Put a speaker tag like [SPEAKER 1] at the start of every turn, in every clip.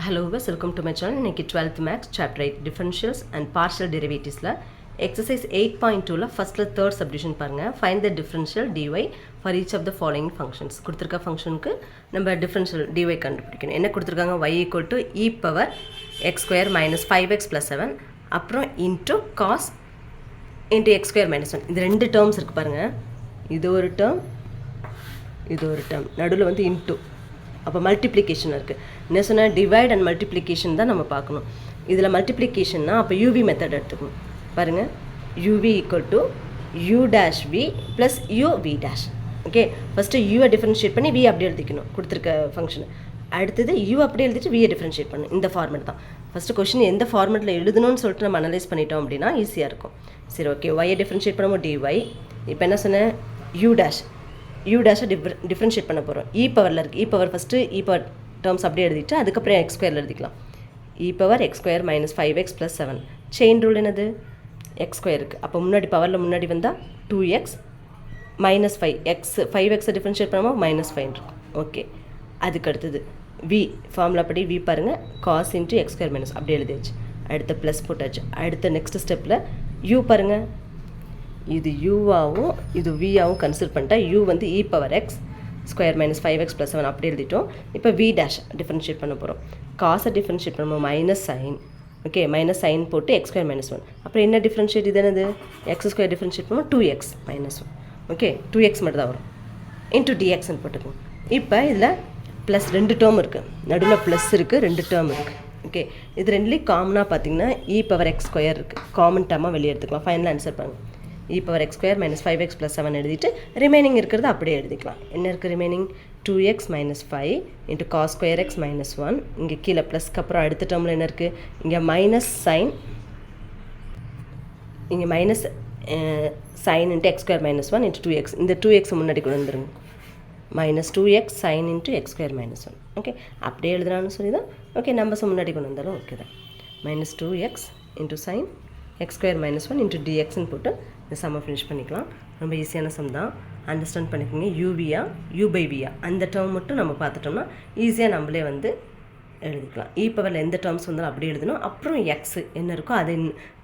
[SPEAKER 1] Hello guys, welcome to my channel. இன்னைக்கு 12th Maths Chapter 8 Differentials and Partial Derivatives Exercise 8.2 first third subdivision பாருங்க. Find the differential dy for each of the following functions. கொடுத்திருக்க ஃபங்க்ஷனுக்கு நம்ம differential dy கண்டுபிடிக்கணும். என்ன கொடுத்திருக்காங்க? y equal to e power x square minus 5x plus 7 அப்புறம் into cos into x square minus 1. இது ரெண்டு டேர்ம்ஸ் இருக்கு பாருங்க. இது ஒரு டேர்ம், இது ஒரு டேர்ம். நடுவில் வந்து into. அப்போ மல்டிப்ளிகேஷன் இருக்குது. என்ன சொன்னால் டிவைட் அண்ட் மல்டிப்ளிகேஷன் தான் நம்ம பார்க்கணும். இதில் மல்டிப்ளிகேஷன்னா அப்போ யூவி மெத்தட் எடுத்துக்கணும். பாருங்கள், UV equal to U dash V plus U V dash. Okay, first யூவை டிஃப்ரென்ஷியேட் பண்ணி வி அப்படியே எழுதிக்கணும் கொடுத்துருக்க ஃபங்க்ஷனு. அடுத்தது யூ அப்படியே எழுதிட்டு வியை டிஃப்ரென்ஷியேட் பண்ணணும். இந்த ஃபார்மெட் தான். ஃபஸ்ட்டு கொஸ்டின் எந்த ஃபார்மெட்டில் எழுதணும்னு சொல்லிட்டு நம்ம அனலைஸ் பண்ணிட்டோம் அப்படின்னா ஈஸியாக இருக்கும். சரி, ஓகே, ஒய்யை டிஃப்ரென்ஷியேட் பண்ணும்போது டிஒய். இப்போ என்ன சொன்னேன்? யூ டேஷ் டேஷை டிஃப்ரென்ஷியேட் பண்ண போகிறோம். இ பவரில் இருக்குது. E power first e power terms அப்படியே எழுதிட்டு அதுக்கப்புறம் எக்ஸ் ஸ்கொயரில் எழுதிக்கலாம். E power x square minus 5x + 7. Chain rule என்னது? எக்ஸ் ஸ்கொயருக்கு. அப்போ முன்னாடி பவரில் முன்னாடி வந்தால் 2x மைனஸ் 5x 5xை டிஃப்ரென்ஷியேட் பண்ணும்போது -5 இருக்கும். ஓகே, அதுக்கு அடுத்தது வி ஃபார்முலா படி வி பாருங்கள், cos into x square minus அப்படியே எழுதியாச்சு. அடுத்த ப்ளஸ் போட்டாச்சு. அடுத்த நெக்ஸ்ட் ஸ்டெப்பில் யூ பாருங்கள், இது யூவாகவும் இது வியாவும் கன்சிடர் பண்ணிட்டா யூ வந்து e power x square minus 5x + 7 அப்படி எழுதிட்டோம். இப்போ வி டேஷ் டிஃப்ரென்ஷியேட் பண்ண போகிறோம். காசை டிஃப்ரென்ஷியேட் பண்ணும்போது minus sine. Okay, minus sine போட்டு எக்ஸ் ஸ்கொயர் மைனஸ் 1. அப்புறம் என்ன டிஃப்ரென்ஷியேட்? இது என்னது? எக்ஸ் ஸ்கொயர் டிஃப்ரென்ஷியேட் பண்ணும்போது 2x மைனஸ் 1. ஓகே, 2x மட்டும் தான் வரும். இன்ட்டு டிஎக்ஸ்ன்னு போட்டுக்கோங்க. இப்போ இதில் ப்ளஸ் ரெண்டு டேர்ம் இருக்குது, நடுவில் ப்ளஸ் இருக்குது, ரெண்டு டேர்ம் இருக்குது. ஓகே, இது ரெண்டுலேயும் காமனாக பார்த்தீங்கன்னா இ பவர் எக்ஸ் ஸ்கொயர் இருக்குது. காமன் டேர்மாக வெளியே எடுத்துக்கலாம். ஃபைனல் ஆன்சர் பாருங்கள், e power x square minus 5x + 7 எழுதிட்டு ரிமைனிங் இருக்கிறது அப்படியே எழுதிக்கலாம். என்ன இருக்குது remaining? 2x minus 5 into cos square x minus 1. இங்கே கீழே ப்ளஸ்க்கு அப்புறம் அடுத்த டேர்மில் என்ன இருக்குது? இங்கே மைனஸ் சைன், இங்கே minus sign into x square minus 1 into 2x. இந்த 2x முன்னாடி கொண்டு வந்துருங்க. Minus 2x sign into x square minus 1. Okay, அப்படியே எழுதுறான்னு சொல்லி தான். ஓகே, நம்பர்ஸை முன்னாடி கொண்டு வந்தாலும் ஓகே தான். Minus 2x into sine x square minus 1 into டிஎக்ஸ்ன்னு போட்டு இந்த சம்மை ஃபினிஷ் பண்ணிக்கலாம். ரொம்ப ஈஸியான சம் தான், அண்டர்ஸ்டாண்ட் பண்ணிக்கோங்க. யூவியா யூ பை வியா அந்த டேர்ம் மட்டும் நம்ம பார்த்துட்டோம்னா ஈஸியாக நம்மளே வந்து எழுதிக்கலாம். இ பவரில் எந்த டேர்ம்ஸ் வந்தாலும் அப்படி எழுதணும். அப்புறம் எக்ஸ் என்ன இருக்கோ அதை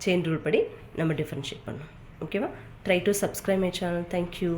[SPEAKER 1] செயின் ரூல் படி நம்ம டிஃப்ரென்ஷியேட் பண்ணணும். ஓகேவா? Try to subscribe my channel. Thank you.